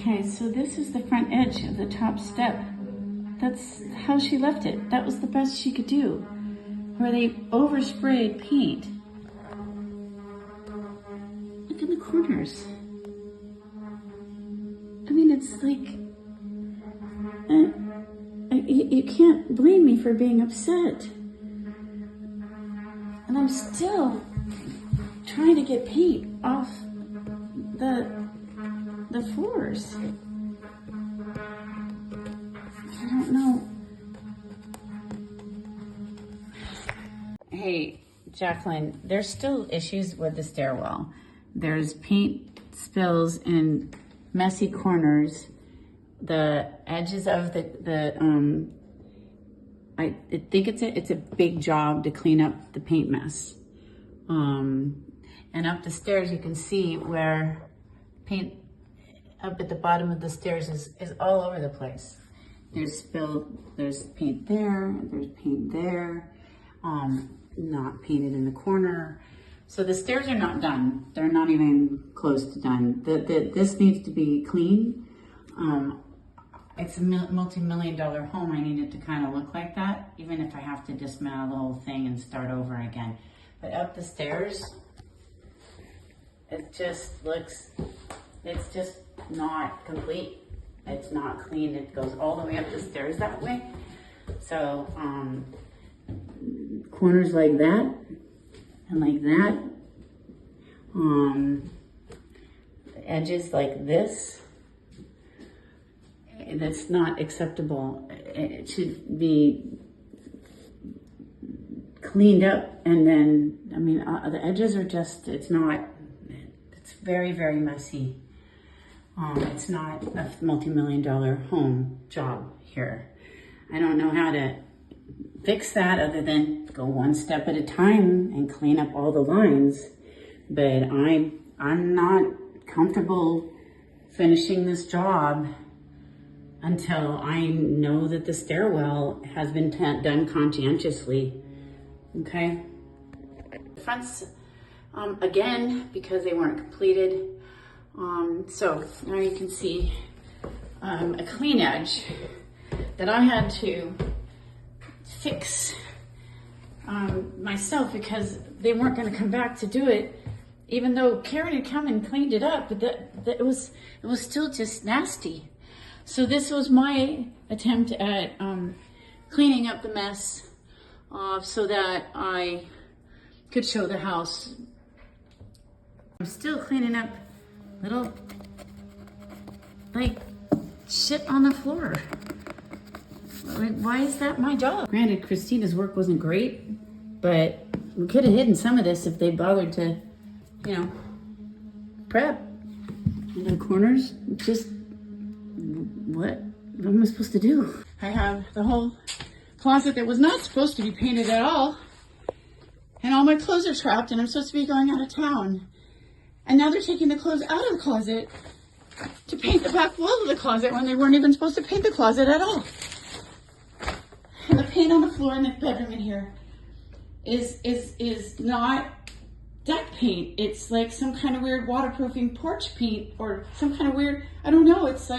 Okay, so this is the front edge of the top step. That's how she left it. That was the best she could do. Where they oversprayed paint. Look in the corners. I mean, it's like, you can't blame me for being upset. And I'm still trying to get paint off the floors. I don't know. Hey, Jacqueline, there's still issues with the stairwell. There's paint spills in messy corners. The edges of I think it's a big job to clean up the paint mess. And up the stairs, you can see where paint up at the bottom of the stairs is all over the place. There's paint there, there's paint there, not painted in the corner. So the stairs are not done. They're not even close to done. This needs to be clean. It's a multi-million-dollar home. I need it to kind of look like that, even if I have to dismantle the whole thing and start over again. But up the stairs, it just looks, it's just not complete. It's not clean. It goes all the way up the stairs that way. So corners like that and like that. Edges like this. That's not acceptable. It should be cleaned up, and then, I mean, the edges are just, it's very, very messy. It's not a multi-million-dollar home job here. I don't know how to fix that other than go one step at a time and clean up all the lines. But I'm not comfortable finishing this job until I know that the stairwell has been done conscientiously. Okay? Fronts, again, because they weren't completed. So now you can see a clean edge that I had to fix myself because they weren't going to come back to do it, even though Karen had come and cleaned it up, but it was still just nasty. So this was my attempt at cleaning up the mess so that I could show the house. I'm still cleaning up little, like, shit on the floor. Like, why is that my job? Granted, Christina's work wasn't great, but we could have hidden some of this if they bothered to, prep. Into the corners, just, what am I supposed to do? I have the whole closet that was not supposed to be painted at all, and all my clothes are trapped, and I'm supposed to be going out of town. And now they're taking the clothes out of the closet to paint the back wall of the closet when they weren't even supposed to paint the closet at all. And the paint on the floor in the bedroom in here is not deck paint. It's like some kind of weird waterproofing porch paint or some kind of weird, I don't know, it's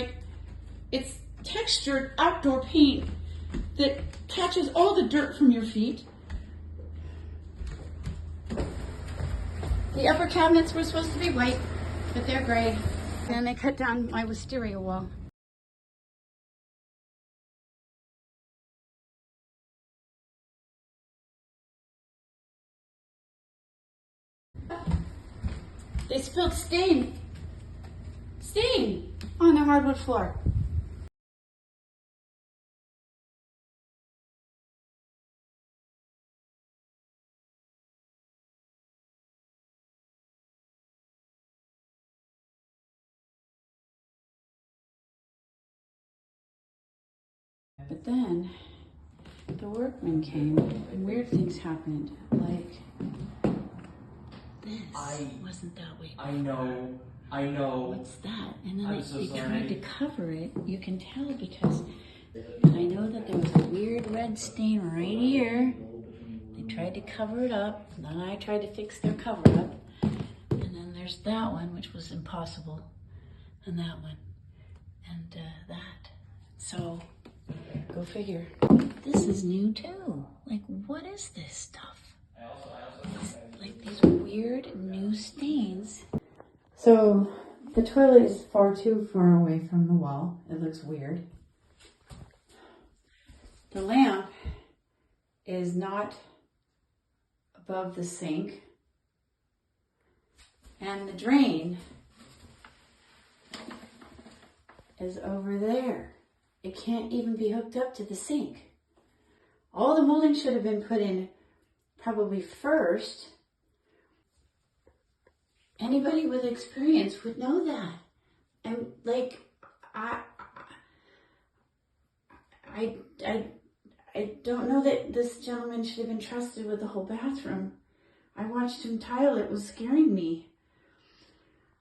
textured outdoor paint that catches all the dirt from your feet. The upper cabinets were supposed to be white, but they're gray. And they cut down my wisteria wall. They spilled stain on the hardwood floor. But then the workmen came and weird things happened, like this wasn't that way. I know. What's that? And then So they sorry. tried to cover it. You can tell because I know that there was a weird red stain right here. They tried to cover it up, and then I tried to fix their cover up. And then there's that one, which was impossible, and that one. So, go figure. This is new too. Like, what is this stuff? Like these weird new stains. So, the toilet is far too far away from the wall. It looks weird. The lamp is not above the sink. And the drain is over there. It can't even be hooked up to the sink. All the molding should have been put in probably first. Anybody with experience would know that. And like, I don't know that this gentleman should have been trusted with the whole bathroom. I watched him tile. It was scaring me.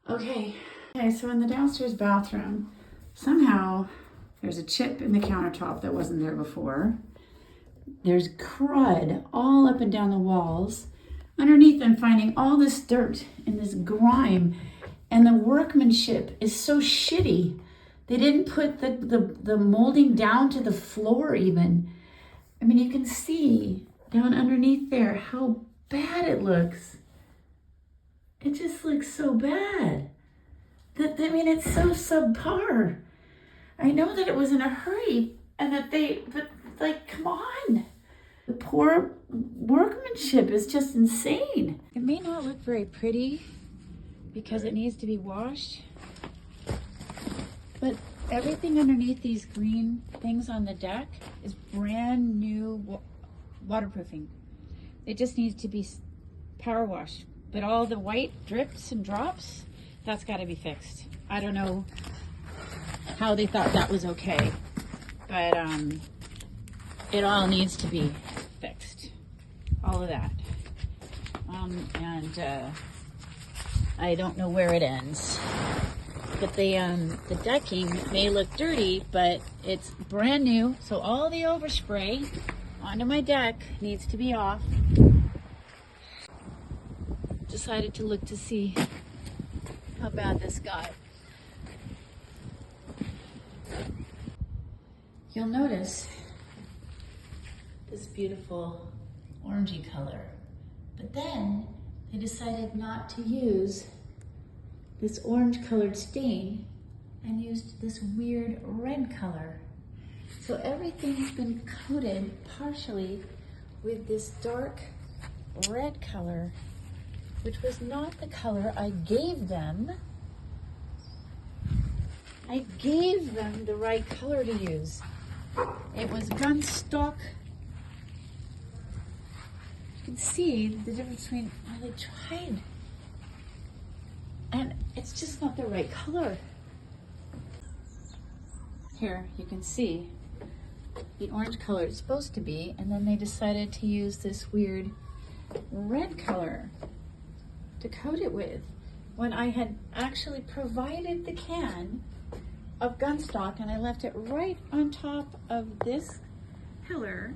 Okay, so in the downstairs bathroom, somehow there's a chip in the countertop that wasn't there before. There's crud all up and down the walls. Underneath, I'm finding all this dirt and this grime, and the workmanship is so shitty. They didn't put the molding down to the floor even. I mean, you can see down underneath there how bad it looks. It just looks so bad. I mean, it's so subpar. I know that it was in a hurry and but like, come on. The poor workmanship is just insane. It may not look very pretty because it needs to be washed, but everything underneath these green things on the deck is brand new waterproofing. It just needs to be power washed. But all the white drips and drops, that's got to be fixed. I don't know how they thought that was okay, but it all needs to be fixed. All of that. And I don't know where it ends. But the decking may look dirty, but it's brand new. So all the overspray onto my deck needs to be off. Decided to look to see how bad this got. You'll notice this beautiful orangey color, but then they decided not to use this orange colored stain and used this weird red color. So everything's been coated partially with this dark red color, which was not the color I gave them. I gave them the right color to use. It was gunstock. You can see the difference between, they tried. And it's just not the right color. Here, you can see the orange color it's supposed to be, and then they decided to use this weird red color to coat it with, when I had actually provided the can of gunstock and I left it right on top of this pillar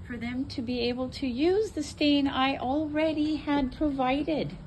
for them to be able to use the stain I already had provided.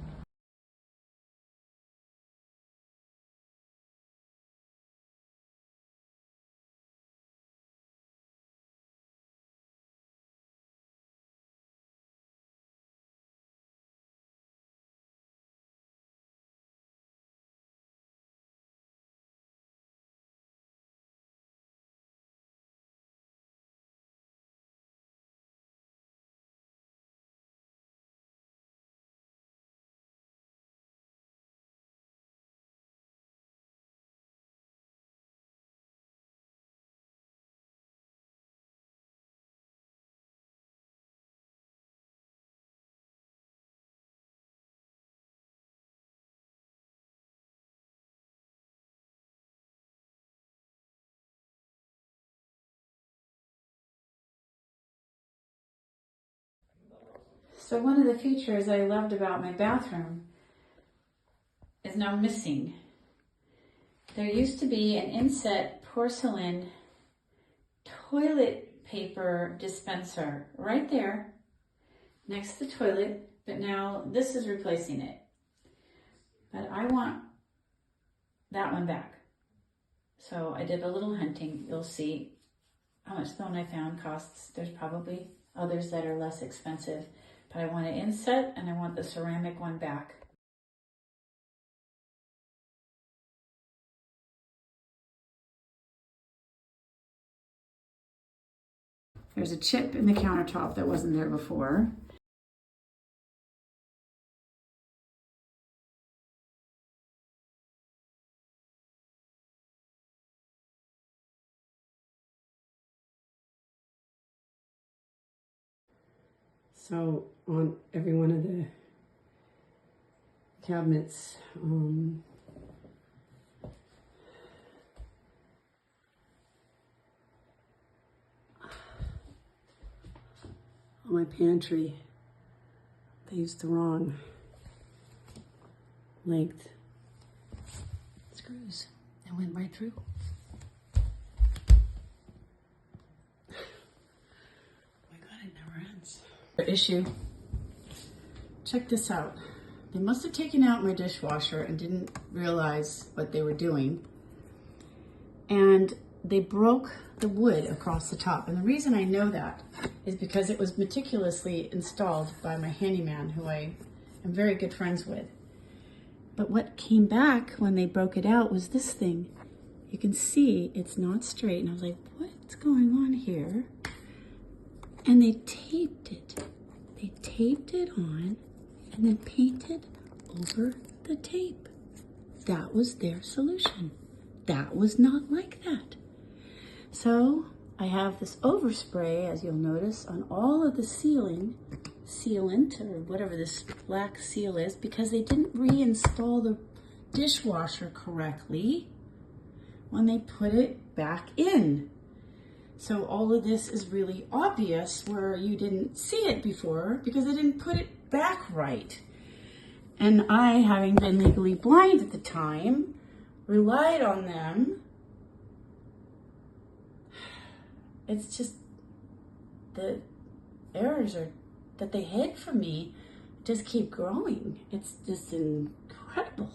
So one of the features I loved about my bathroom is now missing. There used to be an inset porcelain toilet paper dispenser right there next to the toilet, but now this is replacing it. But I want that one back. So I did a little hunting. You'll see how much the one I found costs. There's probably others that are less expensive, but I want an inset and I want the ceramic one back. There's a chip in the countertop that wasn't there before. So on every one of the cabinets, on my pantry, they used the wrong length screws and went right through. Oh my God, it never ends. Issue. Check this out. They must have taken out my dishwasher and didn't realize what they were doing. And they broke the wood across the top. And the reason I know that is because it was meticulously installed by my handyman, who I am very good friends with. But what came back when they broke it out was this thing. You can see it's not straight. And I was like, what's going on here? And they taped it. They taped it on and then painted over the tape. That was their solution. That was not like that. So I have this overspray, as you'll notice, on all of the sealant, or whatever this black seal is, because they didn't reinstall the dishwasher correctly when they put it back in. So all of this is really obvious where you didn't see it before because they didn't put it back right. And I, having been legally blind at the time, relied on them. It's just the errors that they hid from me just keep growing. It's just incredible.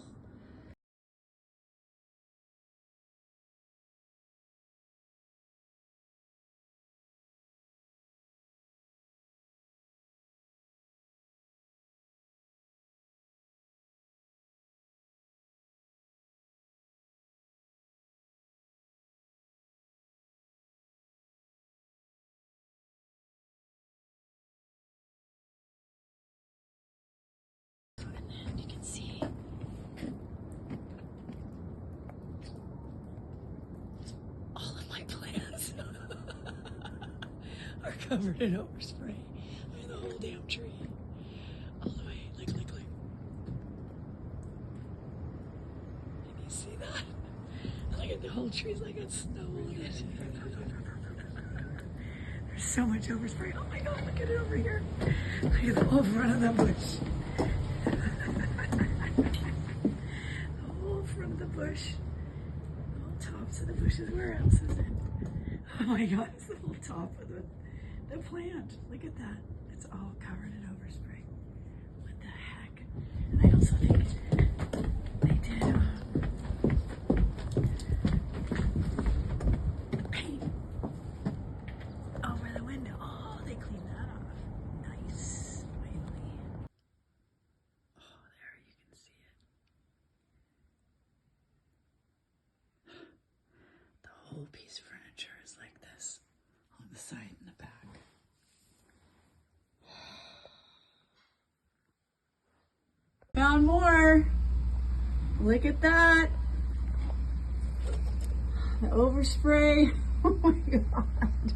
And you can see all of my plants are covered in overspray. I mean, the whole damn tree. All the way, look. Can you see that? Look at the whole tree's like it's snow on it. There's so much overspray. Oh my God, look at it over here. Look at the whole front of the bush. The whole front of the bush. The whole tops of the bushes. Where else is it? Oh my God, it's the whole top of the plant. Look at that. It's all covered in overspray. What the heck? And I also think they did the paint over the window. Oh, they cleaned that off. Nice. Finally. Oh, there you can see it. The whole piece of furniture is like this on the side and the back. Found more. Look at that. The overspray. Oh my God.